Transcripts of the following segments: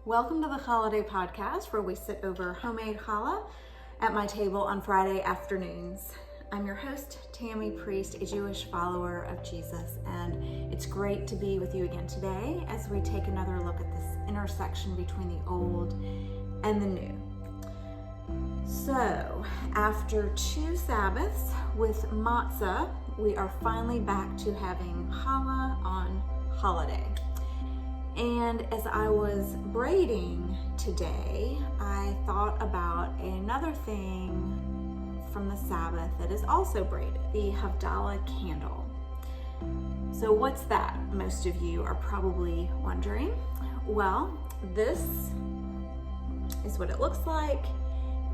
Welcome to the Holiday Podcast, where we sit over homemade challah at my table on Friday afternoons. I'm your host, Tammy, priest, a Jewish follower of Jesus, and it's great to be with you again today as we take another look at this intersection between the old and the new. So, after 2 Sabbaths with matzah, we are finally back to having challah on holiday. And as I was braiding today, I thought about another thing from the Sabbath that is also braided, the Havdalah candle. So what's that? Most of you are probably wondering. Well, this is what it looks like,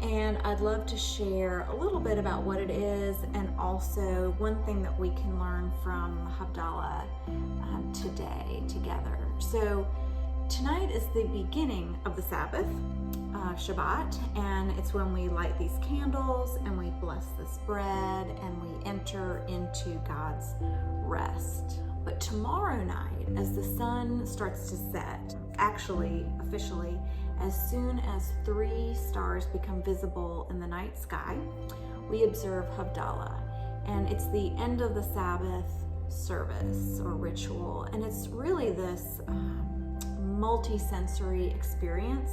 and I'd love to share a little bit about what it is, and also one thing that we can learn from Havdalah today together. So tonight is the beginning of the Sabbath, Shabbat, and it's when we light these candles and we bless this bread and we enter into God's rest. But tomorrow night, as the sun starts to set, actually, officially, as soon as 3 stars become visible in the night sky, we observe Havdalah. And it's the end of the Sabbath service or ritual. And it's really this multi-sensory experience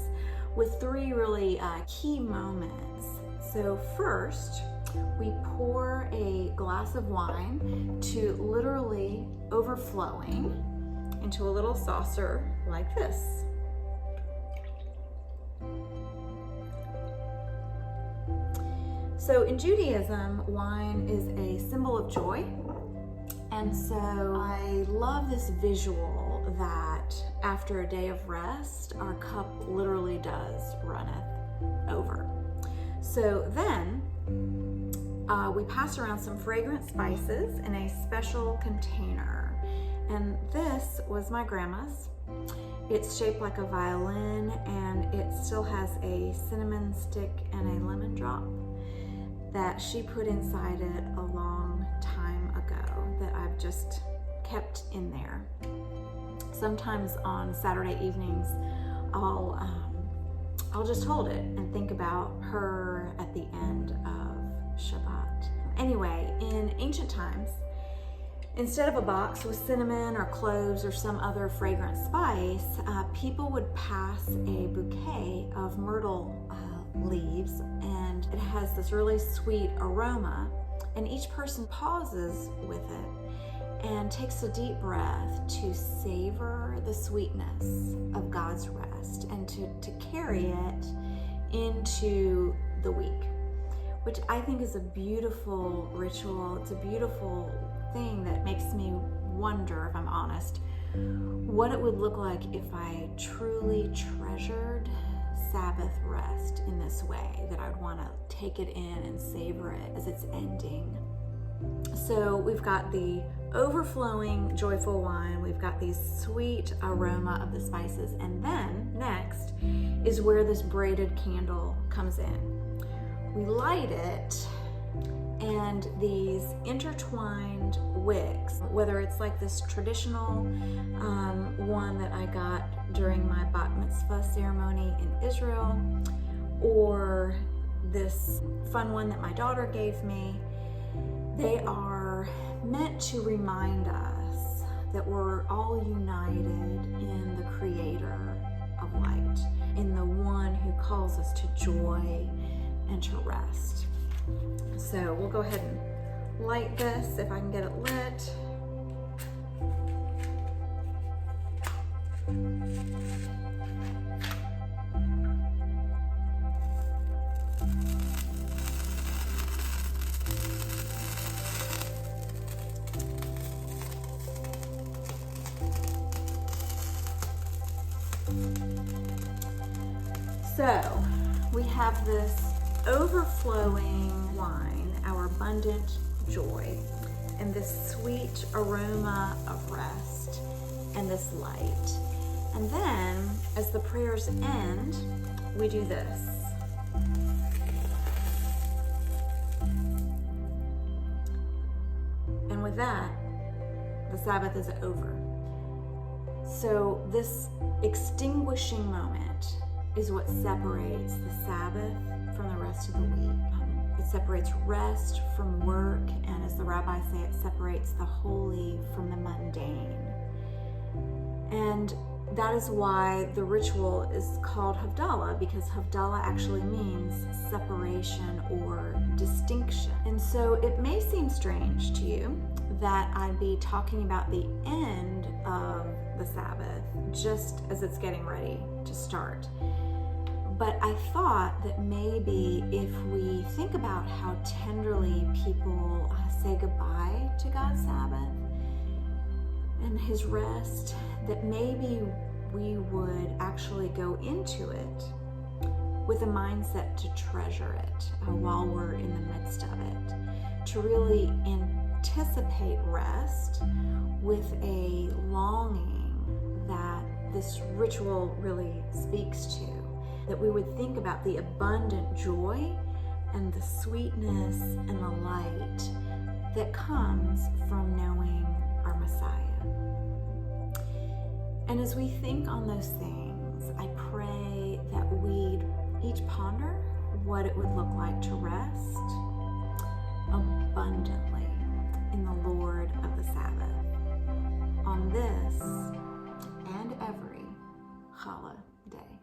with 3 really key moments. So first, we pour a glass of wine to literally overflowing into a little saucer like this. So in Judaism, wine is a symbol of joy. And so I love this visual that after a day of rest, our cup literally does runneth over. So then we pass around some fragrant spices in a special container. And this was my grandma's. It's shaped like a violin, and it still has a cinnamon stick and a lemon drop that she put inside it a long time ago that I've just kept in there. Sometimes on Saturday evenings, I'll just hold it and think about her at the end of Shabbat. Anyway, in ancient times, instead of a box with cinnamon or cloves or some other fragrant spice, people would pass a bouquet of myrtle leaves, and it has this really sweet aroma, and each person pauses with it and takes a deep breath to savor the sweetness of God's rest and to carry it into the week, which I think is a beautiful ritual. It's a beautiful thing that makes me wonder, if I'm honest, what it would look like if I truly treasured Sabbath rest in this way, that I'd want to take it in and savor it as it's ending. So we've got the overflowing joyful wine, we've got the sweet aroma of the spices, and then next is where this braided candle comes in. We light it, and these intertwined wicks, whether it's like this traditional one that I got during my bat mitzvah ceremony in Israel, or this fun one that my daughter gave me, they are meant to remind us that we're all united in the Creator of light, in the one who calls us to joy and to rest. So we'll go ahead and light this if I can get it lit. So we have this overflowing wine, our abundant joy, and this sweet aroma of rest and this light. And then as the prayers end, we do this. And with that, the Sabbath is over. So this extinguishing moment is what separates the Sabbath from the rest of the week. It separates rest from work, and as the rabbis say, it separates the holy from the mundane. And that is why the ritual is called Havdalah, because Havdalah actually means separation or distinction. And so it may seem strange to you that I'd be talking about the end of the Sabbath just as it's getting ready to start. But I thought that maybe if we think about how tenderly people say goodbye to God's Sabbath and His rest, that maybe we would actually go into it with a mindset to treasure it while we're in the midst of it, to really anticipate rest with a longing that this ritual really speaks to, that we would think about the abundant joy and the sweetness and the light that comes from knowing our Messiah. And as we think on those things, I pray that we'd each ponder what it would look like to rest abundantly in the Lord of the Sabbath on this and every holiday.